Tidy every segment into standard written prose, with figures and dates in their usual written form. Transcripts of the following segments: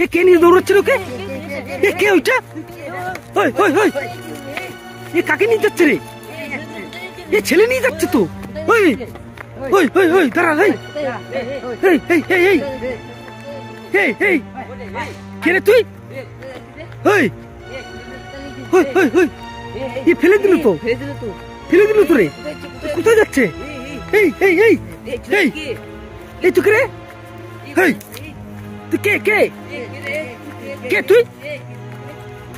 এ কে নিয়ে দৌড়াচ্ছিল? কে এ কে ওইটা? ওই ওই ওই এ কাকে নিয়ে যাচ্ছে রে? এ ছেলে নিয়ে যাচ্ছে তো। ওই ওই ওই ওই দাঁড়া। এই এই এই এই এই এই কে রে তুই? ওই ওই ওই ওই এ ফেলে দিল তো, ফেলে দিল তো রে। কোথায় যাচ্ছে? এই এই এই এই এই তুই কে রে? এই তুই কে কে কে তুই?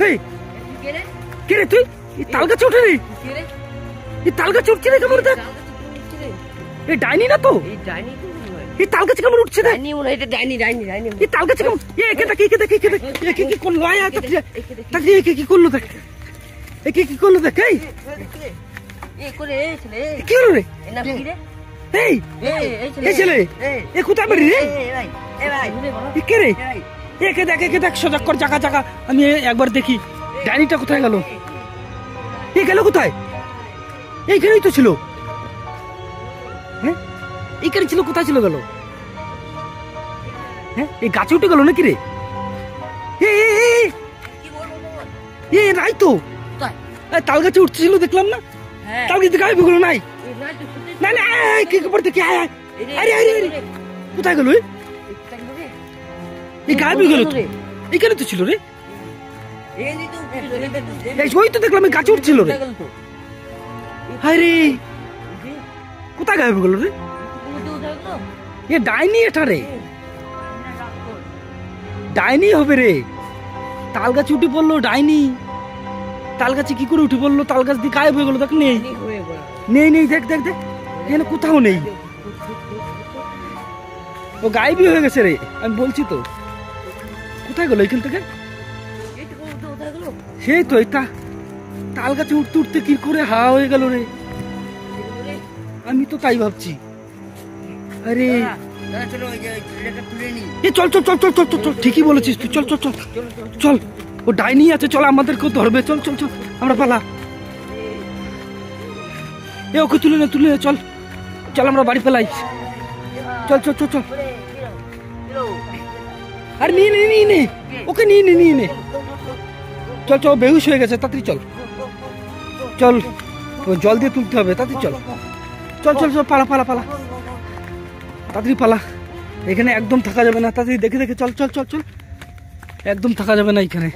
এই কে রে তুই? তাল গাছে উঠে রে, তাল গাছে উঠছে রে। কেমন দেখ, এই ডাইনি না তো? এই তাল গাছে কেমন উঠছে? এই তাল গাছে কেমন? একে দেখ, একে দেখ, একে দেখ, একে কি করলো? আয় আয় তাকে, একে কি করলো দেখ, একে কি করলো দেখ। এই কি হলো রে? এই এই ছেলে এ কোথায় বাড়ি রে? কে রে? একে দেখ, একে দেখ, সজাগ কর, জাগা জাগা। আমি একবার দেখি ডাইনিটা কোথায় গেল। এ গেল কোথায়? এইখানেই তো ছিল। হ্যাঁ এইখানে ছিল, কোথায় ছিল? গেল হ্যাঁ এই গাছে উঠে গেল নাকি রে? এ নাই তো, তাল গাছে উঠছিল দেখলাম না। তাল গাছে গায়ে বেগুলো নাই। না না কি খবর দেখি। আরে আরে আরে কোথায় গেল? এই গায়ে বেগুলো তো এইখানে তো ছিল রে। ওই তো দেখলাম এই গাছে উঠছিল রে। হায় রে, কোথায় গায়ে বেগুলো রে? এ ডাইনি এটা রে, ডাইনি হবে রে। তাল গাছে উঠে পড়লো ডাইনি। তাল গাছে কি করে উঠে পড়লো? তাল গাছ দিয়ে গায়েব হয়ে গেল। দেখ নেই নেই নেই, দেখ দেখ দেখ, এখানে কোথাও নেই। ও গায়েবই হয়ে গেছে রে, আমি বলছি তো। কোথায় গেল এখান থেকে? সেই তো এটা তাল গাছে উঠতে উঠতে কি করে হাওয়া হয়ে গেল রে। আমি তো তাই ভাবছি। আরে চল চল চল চল চল চল, ঠিকই বলেছিস তুই। চল চল চল চল, ও ডাইনি আছে, চল আমাদেরকেও ধরবে। চল চল চল, আমরা পালা। এ ওকে তুলে নে, তুলে নে, চল চল, আমরা বাড়ি পালাই। চল চল চল চল। আর নিয়ে নে, নিয়ে নে ওকে, নিয়ে নে, নিয়ে নে। চল চল, বেহুশ হয়ে গেছে, তাড়াতাড়ি চল চল, জল দিয়ে তুলতে হবে, তাড়াতাড়ি চল চল চল চল, পালা পালা পালা, তাড়াতাড়ি পালা। এখানে একদম থাকা যাবে না, তাড়াতাড়ি দেখে দেখে চল চল চল চল, একদম থাকা যাবে না এখানে।